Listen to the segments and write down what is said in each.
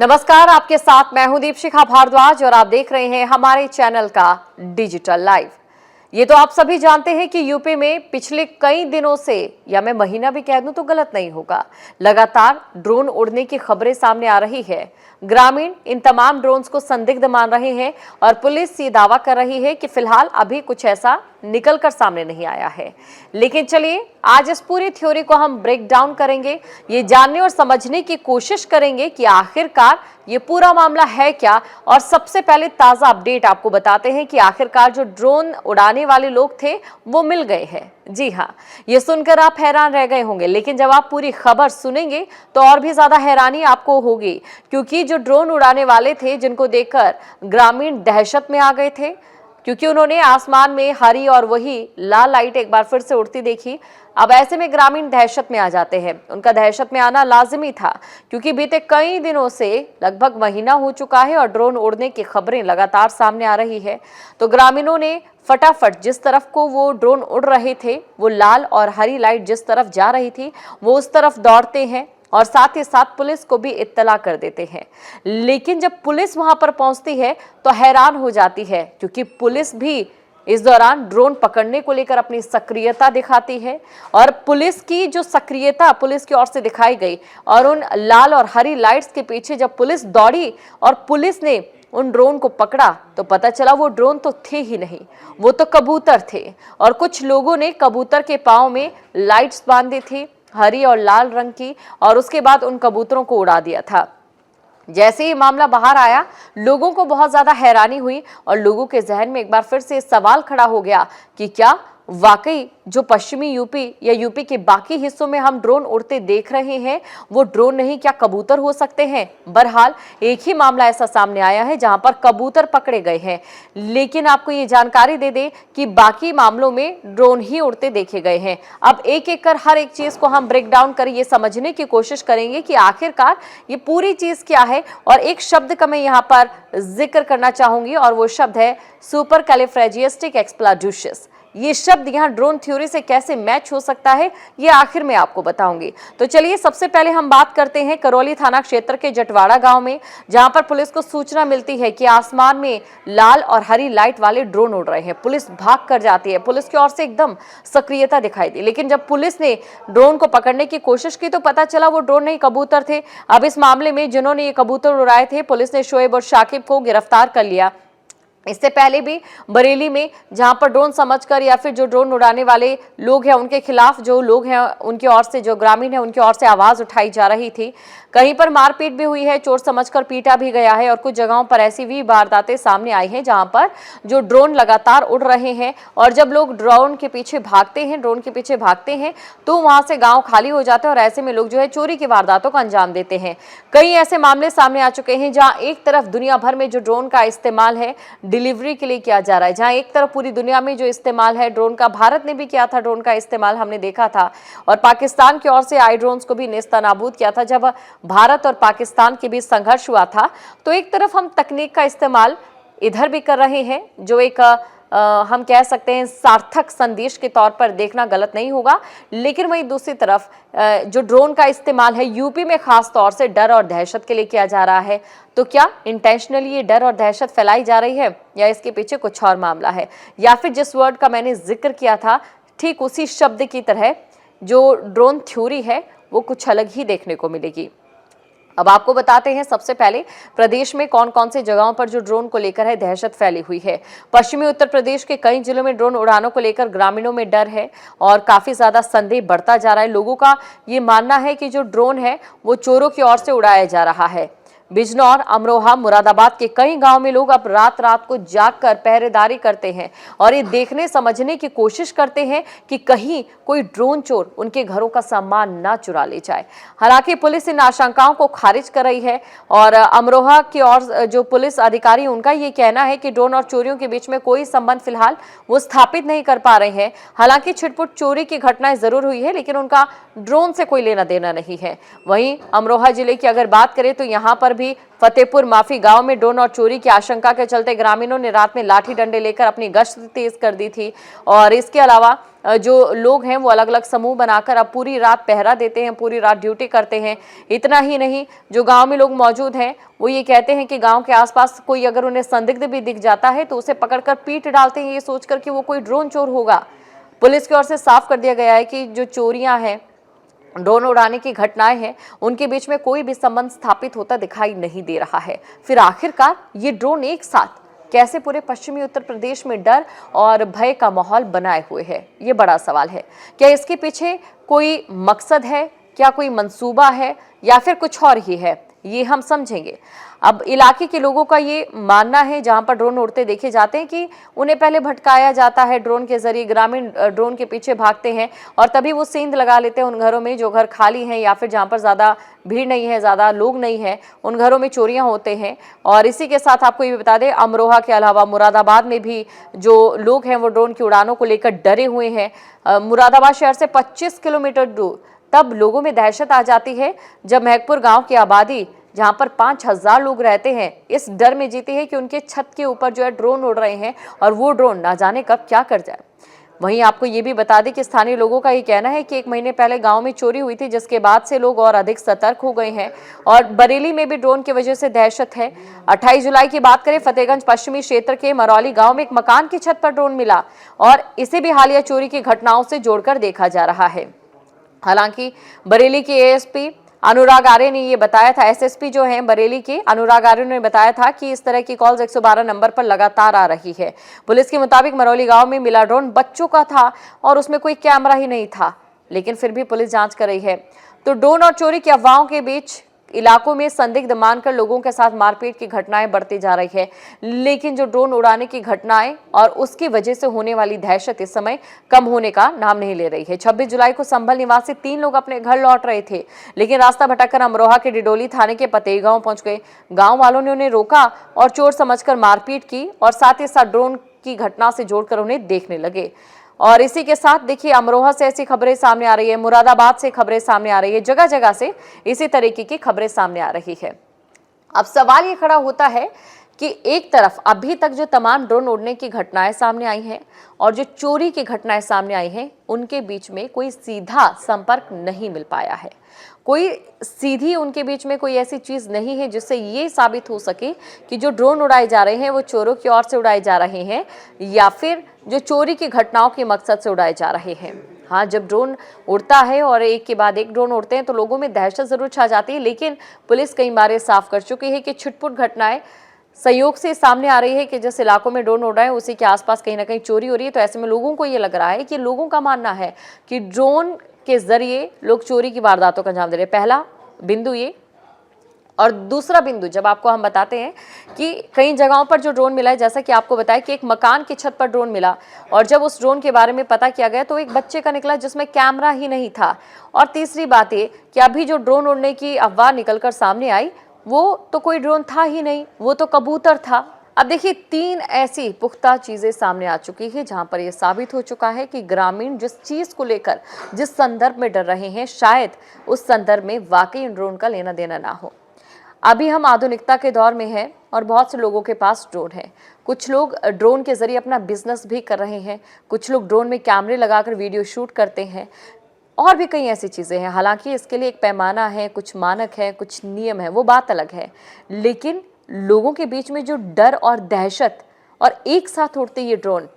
नमस्कार, आपके साथ मैं हूं दीपशिखा भारद्वाज और आप देख रहे हैं हमारे चैनल का डिजिटल लाइव। ये तो आप सभी जानते हैं कि यूपी में पिछले कई दिनों से, या मैं महीना भी कह दूं तो गलत नहीं होगा, लगातार ड्रोन उड़ने की खबरें सामने आ रही है। ग्रामीण इन तमाम ड्रोन्स को संदिग्ध मान रहे हैं और पुलिस ये दावा कर रही है कि फिलहाल अभी कुछ ऐसा निकलकर सामने नहीं आया है। लेकिन चलिए आज इस पूरी थ्योरी को हम ब्रेक डाउन करेंगे, ये जानने और समझने की कोशिश करेंगे कि आखिरकार ये पूरा मामला है क्या। और सबसे पहले ताजा अपडेट आपको बताते हैं कि आखिरकार जो ड्रोन उड़ाने वाले लोग थे वो मिल गए हैं। जी हाँ, ये सुनकर आप हैरान रह गए होंगे, लेकिन जब आप पूरी खबर सुनेंगे तो और भी ज्यादा हैरानी आपको होगी, क्योंकि जो ड्रोन उड़ाने वाले थे जिनको देखकर ग्रामीण दहशत में आ गए थे, क्योंकि उन्होंने आसमान में हरी और वही लाल लाइट एक बार फिर से उड़ती देखी। अब ऐसे में ग्रामीण दहशत में आ जाते हैं। उनका दहशत में आना लाजिमी था, क्योंकि बीते कई दिनों से, लगभग महीना हो चुका है और ड्रोन उड़ने की खबरें लगातार सामने आ रही है। तो ग्रामीणों ने फटाफट जिस तरफ को वो ड्रोन उड़ रहे थे, वो लाल और हरी लाइट जिस तरफ जा रही थी, वो उस तरफ दौड़ते हैं और साथ ही साथ पुलिस को भी इत्तला कर देते हैं। लेकिन जब पुलिस वहां पर पहुंचती है तो हैरान हो जाती है, क्योंकि पुलिस भी इस दौरान ड्रोन पकड़ने को लेकर अपनी सक्रियता दिखाती है। और पुलिस की जो सक्रियता पुलिस की ओर से दिखाई गई और उन लाल और हरी लाइट्स के पीछे जब पुलिस दौड़ी और पुलिस ने उन ड्रोन को पकड़ा तो पता चला वो ड्रोन तो थे ही नहीं, वो तो कबूतर थे। और कुछ लोगों ने कबूतर के पांव में लाइट्स बांधी थी, हरी और लाल रंग की, और उसके बाद उन कबूतरों को उड़ा दिया था। जैसे ही मामला बाहर आया, लोगों को बहुत ज्यादा हैरानी हुई और लोगों के जहन में एक बार फिर से सवाल खड़ा हो गया कि क्या वाकई जो पश्चिमी यूपी या यूपी के बाकी हिस्सों में हम ड्रोन उड़ते देख रहे हैं वो ड्रोन नहीं, क्या कबूतर हो सकते हैं। बहरहाल एक ही मामला ऐसा सामने आया है जहां पर कबूतर पकड़े गए हैं, लेकिन आपको ये जानकारी दे दें कि बाकी मामलों में ड्रोन ही उड़ते देखे गए हैं। अब एक एक कर हर एक चीज को हम ब्रेक डाउन कर ये समझने की कोशिश करेंगे कि आखिरकार ये पूरी चीज क्या है। और एक शब्द का मैं यहाँ पर जिक्र करना चाहूंगी और वो शब्द है सुपरकैलिफ्रैजिस्टिक्सपिलाजियोसिस। ये शब्द यहाँ ड्रोन थ्योरी से कैसे मैच हो सकता है, ये आखिर में आपको बताऊंगी। तो चलिए सबसे पहले हम बात करते हैं करौली थाना क्षेत्र के जटवाड़ा गांव में, जहां पर पुलिस को सूचना मिलती है कि आसमान में लाल और हरी लाइट वाले ड्रोन उड़ रहे हैं। पुलिस भाग कर जाती है, पुलिस की ओर से एकदम सक्रियता दिखाई दी। लेकिन जब पुलिस ने ड्रोन को पकड़ने की कोशिश की तो पता चला वो ड्रोन नहीं, कबूतर थे। अब इस मामले में जिन्होंने ये कबूतर उड़ाए थे, पुलिस ने शोएब और शाकिब को गिरफ्तार कर लिया। इससे पहले भी बरेली में, जहां पर ड्रोन समझकर या फिर जो ड्रोन उड़ाने वाले लोग हैं उनके खिलाफ, जो लोग हैं उनकी ओर से, जो ग्रामीण है उनकी ओर से आवाज उठाई जा रही थी। कहीं पर मारपीट भी हुई है, चोर समझकर पीटा भी गया है। और कुछ जगहों पर ऐसी भी वारदातें सामने आई हैं जहां पर जो ड्रोन लगातार उड़ रहे हैं और जब लोग ड्रोन के पीछे भागते हैं तो वहां से गांव खाली हो जाते हैं और ऐसे में लोग जो है चोरी की वारदातों को अंजाम देते हैं। कई ऐसे मामले सामने आ चुके हैं जहां एक तरफ दुनिया भर में जो ड्रोन का इस्तेमाल है डिलीवरी के लिए किया जा रहा है, जहां एक तरफ पूरी दुनिया में जो इस्तेमाल है ड्रोन का, भारत ने भी किया था ड्रोन का इस्तेमाल, हमने देखा था। और पाकिस्तान की ओर से आई ड्रोन्स को भी नेस्तनाबूद किया था जब भारत और पाकिस्तान के बीच संघर्ष हुआ था। तो एक तरफ हम तकनीक का इस्तेमाल इधर भी कर रहे हैं, जो एक हम कह सकते हैं सार्थक संदेश के तौर पर देखना गलत नहीं होगा। लेकिन वहीं दूसरी तरफ जो ड्रोन का इस्तेमाल है यूपी में खास तौर से डर और दहशत के लिए किया जा रहा है। तो क्या इंटेंशनली ये डर और दहशत फैलाई जा रही है, या इसके पीछे कुछ और मामला है, या फिर जिस वर्ड का मैंने जिक्र किया था ठीक उसी शब्द की तरह जो ड्रोन थ्योरी है वो कुछ अलग ही देखने को मिलेगी। अब आपको बताते हैं सबसे पहले प्रदेश में कौन कौन से जगहों पर जो ड्रोन को लेकर है दहशत फैली हुई है। पश्चिमी उत्तर प्रदेश के कई जिलों में ड्रोन उड़ानों को लेकर ग्रामीणों में डर है और काफी ज्यादा संदेह बढ़ता जा रहा है। लोगों का ये मानना है कि जो ड्रोन है वो चोरों की ओर से उड़ाया जा रहा है। बिजनौर, अमरोहा, मुरादाबाद के कई गांव में लोग अब रात रात को जागकर पहरेदारी करते हैं और ये देखने समझने की कोशिश करते हैं कि कहीं कोई ड्रोन चोर उनके घरों का सामान ना चुरा ले जाए। हालांकि पुलिस इन आशंकाओं को खारिज कर रही है और अमरोहा की ओर जो पुलिस अधिकारी उनका ये कहना है कि ड्रोन और चोरियों के बीच में कोई संबंध फिलहाल वो स्थापित नहीं कर पा रहे हैं। हालांकि छिटपुट चोरी की घटनाएं जरूर हुई है, लेकिन उनका ड्रोन से कोई लेना देना नहीं है। वहीं अमरोहा जिले की अगर बात करें तो यहाँ पर भी फतेहपुर माफी गांव में ड्रोन और चोरी की आशंका के चलते ग्रामीणों ने रात में लाठी डंडे लेकर अपनी गश्त तेज कर दी थी। और इसके अलावा जो लोग हैं वो अलग अलग समूह बनाकर अब पूरी रात पहरा देते हैं, पूरी रात ड्यूटी करते हैं। इतना ही नहीं, जो गांव में लोग मौजूद हैं वो ये कहते हैं कि गांव के आसपास कोई अगर उन्हें संदिग्ध भी दिख जाता है तो उसे पकड़कर पीट डालते हैं, ये सोचकर कि वो कोई ड्रोन चोर होगा। पुलिस की ओर से साफ कर दिया गया है कि जो चोरियां हैं, ड्रोन उड़ाने की घटनाएं हैं, उनके बीच में कोई भी संबंध स्थापित होता दिखाई नहीं दे रहा है। फिर आखिरकार ये ड्रोन एक साथ कैसे पूरे पश्चिमी उत्तर प्रदेश में डर और भय का माहौल बनाए हुए है, ये बड़ा सवाल है। क्या इसके पीछे कोई मकसद है, क्या कोई मंसूबा है, या फिर कुछ और ही है, ये हम समझेंगे। अब इलाके के लोगों का ये मानना है, जहां पर ड्रोन उड़ते देखे जाते हैं, कि उन्हें पहले भटकाया जाता है ड्रोन के जरिए। ग्रामीण ड्रोन के पीछे भागते हैं और तभी वो सेंध लगा लेते हैं उन घरों में जो घर खाली हैं या फिर जहां पर ज़्यादा भीड़ नहीं है, ज़्यादा लोग नहीं है, उन घरों में चोरियां होते हैं। और इसी के साथ आपको ये बता दें, अमरोहा के अलावा मुरादाबाद में भी जो लोग हैं वो ड्रोन की उड़ानों को लेकर डरे हुए हैं। मुरादाबाद शहर से 25 किलोमीटर दूर तब लोगों में दहशत आ जाती है जब महकपुर गांव की आबादी, जहां पर 5000 लोग रहते हैं, इस डर में जीती है कि उनके छत के ऊपर जो है ड्रोन उड़ रहे हैं और वो ड्रोन ना जाने कब क्या कर जाए। वहीं आपको ये भी बता दें कि स्थानीय लोगों का ये कहना है कि 1 महीने पहले गांव में चोरी हुई थी, जिसके बाद से लोग और अधिक सतर्क हो गए हैं। और बरेली में भी ड्रोन की वजह से दहशत है। 28 जुलाई की बात करें, फतेहगंज पश्चिमी क्षेत्र के मरौली गांव में एक मकान की छत पर ड्रोन मिला और इसे भी हालिया चोरी की घटनाओं से जोड़कर देखा जा रहा है। हालांकि बरेली के एएसपी अनुराग आर्य ने ये बताया था, एसएसपी जो हैं बरेली के अनुराग आर्य ने बताया था कि इस तरह की कॉल्स 112 नंबर पर लगातार आ रही है। पुलिस के मुताबिक मरौली गांव में मिला ड्रोन बच्चों का था और उसमें कोई कैमरा ही नहीं था, लेकिन फिर भी पुलिस जांच कर रही है। तो ड्रोन और चोरी की अफवाहों के बीच इलाकों में संदिग्ध मानकर लोगों के साथ मारपीट की घटनाएं बढ़ती जा रही है, लेकिन जो ड्रोन उड़ाने की घटनाएं और उसकी वजह से होने वाली दहशत इस समय कम होने का नाम नहीं ले रही है। 26 जुलाई को संभल निवासी 3 लोग अपने घर लौट रहे थे, लेकिन रास्ता भटककर अमरोहा के डिडोली थाने के पतेई गांव पहुंच गए। गांव वालों ने उन्हें रोका और चोर समझकर मारपीट की और साथ ही साथ ड्रोन की घटना से जोड़कर उन्हें देखने लगे। और इसी के साथ देखिए, अमरोहा से ऐसी खबरें सामने आ रही है, मुरादाबाद से खबरें सामने आ रही है, जगह जगह से इसी तरीके की खबरें सामने आ रही है। अब सवाल ये खड़ा होता है कि एक तरफ अभी तक जो तमाम ड्रोन उड़ने की घटनाएं सामने आई हैं और जो चोरी की घटनाएं सामने आई हैं, उनके बीच में कोई सीधा संपर्क नहीं मिल पाया है। कोई सीधी उनके बीच में कोई ऐसी चीज नहीं है जिससे ये साबित हो सके कि जो ड्रोन उड़ाए जा रहे हैं वो चोरों की ओर से उड़ाए जा रहे हैं या फिर जो चोरी की घटनाओं के मकसद से उड़ाए जा रहे हैं। हाँ, जब ड्रोन उड़ता है और एक के बाद एक ड्रोन उड़ते हैं तो लोगों में दहशत जरूर छा जाती है, लेकिन पुलिस कई बार साफ कर चुकी है कि छुटपुट घटनाएं संयोग से सामने आ रही है कि जिस इलाकों में ड्रोन उड़ रहा है उसी के आसपास कहीं ना कहीं चोरी हो रही है। तो ऐसे में लोगों को ये लग रहा है कि लोगों का मानना है कि ड्रोन के जरिए लोग चोरी की वारदातों का अंजाम दे रहे हैं। पहला बिंदु ये, और दूसरा बिंदु जब आपको हम बताते हैं कि कई जगहों पर जो ड्रोन मिला है, जैसा कि आपको बताया कि एक मकान की छत पर ड्रोन मिला और जब उस ड्रोन के बारे में पता किया गया तो एक बच्चे का निकला जिसमें कैमरा ही नहीं था। और तीसरी बात ये कि अभी जो ड्रोन उड़ने की अफवाह निकलकर सामने आई वो तो कोई ड्रोन था ही नहीं, वो तो कबूतर था। अब देखिए, 3 ऐसी पुख्ता चीजें सामने आ चुकी है जहां पर यह साबित हो चुका है कि ग्रामीण जिस चीज को लेकर जिस संदर्भ में डर रहे हैं, शायद उस संदर्भ में वाकई ड्रोन का लेना देना ना हो। अभी हम आधुनिकता के दौर में हैं और बहुत से लोगों के पास ड्रोन है। कुछ लोग ड्रोन के जरिए अपना बिजनेस भी कर रहे हैं, कुछ लोग ड्रोन में कैमरे लगाकर वीडियो शूट करते हैं, और भी कई ऐसी चीज़ें हैं। हालांकि इसके लिए एक पैमाना है, कुछ मानक है, कुछ नियम है, वो बात अलग है, लेकिन लोगों के बीच में जो डर और दहशत और एक साथ उड़ते ये ड्रोन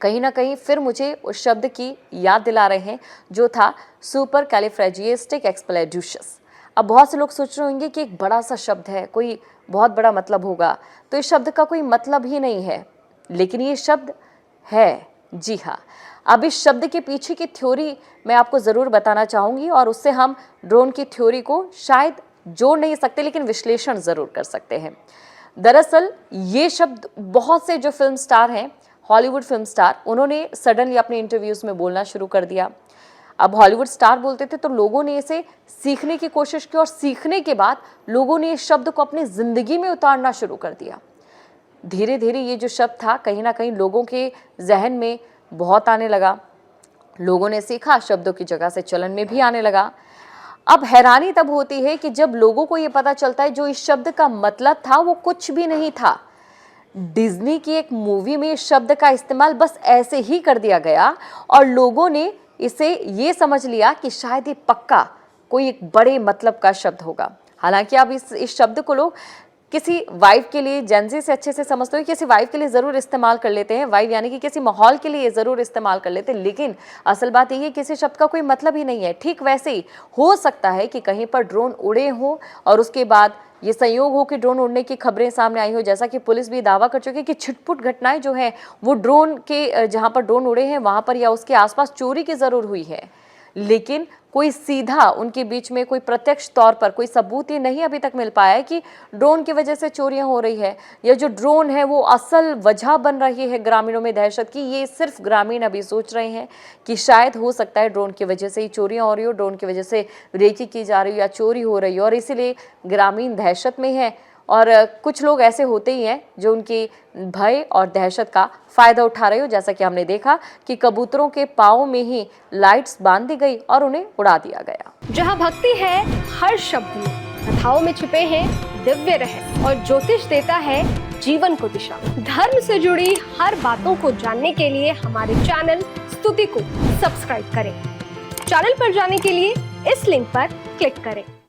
कहीं ना कहीं फिर मुझे उस शब्द की याद दिला रहे हैं जो था सुपर कैलिफ्रेजिस्टिक एक्सप्लोजिव्स। अब बहुत से लोग सोच रहे होंगे कि एक बड़ा सा शब्द है, कोई बहुत बड़ा मतलब होगा, तो इस शब्द का कोई मतलब ही नहीं है, लेकिन ये शब्द है। जी हाँ, अब इस शब्द के पीछे की थ्योरी मैं आपको ज़रूर बताना चाहूँगी और उससे हम ड्रोन की थ्योरी को शायद जोड़ नहीं सकते, लेकिन विश्लेषण ज़रूर कर सकते हैं। दरअसल ये शब्द बहुत से जो फिल्म स्टार हैं, हॉलीवुड फिल्म स्टार, उन्होंने सडनली अपने इंटरव्यूज़ में बोलना शुरू कर दिया। अब हॉलीवुड स्टार बोलते थे तो लोगों ने इसे सीखने की कोशिश की और सीखने के बाद लोगों ने इस शब्द को अपनी ज़िंदगी में उतारना शुरू कर दिया। धीरे धीरे ये जो शब्द था कहीं ना कहीं लोगों के जहन में बहुत आने लगा, लोगों ने सीखा, शब्दों की जगह से चलन में भी आने लगा। अब हैरानी तब होती है कि जब लोगों को ये पता चलता है जो इस शब्द का मतलब था वो कुछ भी नहीं था। डिज्नी की एक मूवी में इस शब्द का इस्तेमाल बस ऐसे ही कर दिया गया और लोगों ने इसे ये समझ लिया कि शायद ये पक्का कोई एक बड़े मतलब का शब्द होगा। हालांकि अब इस शब्द को लोग किसी वाइब के लिए जेंजी से अच्छे से समझते हो, किसी वाइब के लिए ज़रूर इस्तेमाल कर लेते हैं, वाइब यानी कि किसी माहौल के लिए ज़रूर इस्तेमाल कर लेते हैं, लेकिन असल बात यही है किसी शब्द का कोई मतलब ही नहीं है। ठीक वैसे ही हो सकता है कि कहीं पर ड्रोन उड़े हों और उसके बाद ये संयोग हो कि ड्रोन उड़ने की खबरें सामने आई हो, जैसा कि पुलिस भी दावा कर चुकी है कि छिटपुट घटनाएं जो है वो ड्रोन के जहां पर ड्रोन उड़े हैं वहां पर या उसके आसपास चोरी की ज़रूर हुई है, लेकिन कोई सीधा उनके बीच में कोई प्रत्यक्ष तौर पर कोई सबूत ये नहीं अभी तक मिल पाया है कि ड्रोन की वजह से चोरियां हो रही है या जो ड्रोन है वो असल वजह बन रही है ग्रामीणों में दहशत की। ये सिर्फ ग्रामीण अभी सोच रहे हैं कि शायद हो सकता है ड्रोन की वजह से ही चोरियां हो रही हो, ड्रोन की वजह से रेकी की जा रही हो या चोरी हो रही हो और इसीलिए ग्रामीण दहशत में है। और कुछ लोग ऐसे होते ही हैं जो उनकी भय और दहशत का फायदा उठा रहे हो, जैसा कि हमने देखा कि कबूतरों के पाँव में ही लाइट्स बांध दी गई और उन्हें उड़ा दिया गया। जहां भक्ति है हर शब्द में, कथाओं में छिपे हैं दिव्य रहस्य और ज्योतिष देता है जीवन को दिशा। धर्म से जुड़ी हर बातों को जानने के लिए हमारे चैनल स्तुति को सब्सक्राइब करें। चैनल पर जाने के लिए इस लिंक पर क्लिक करें।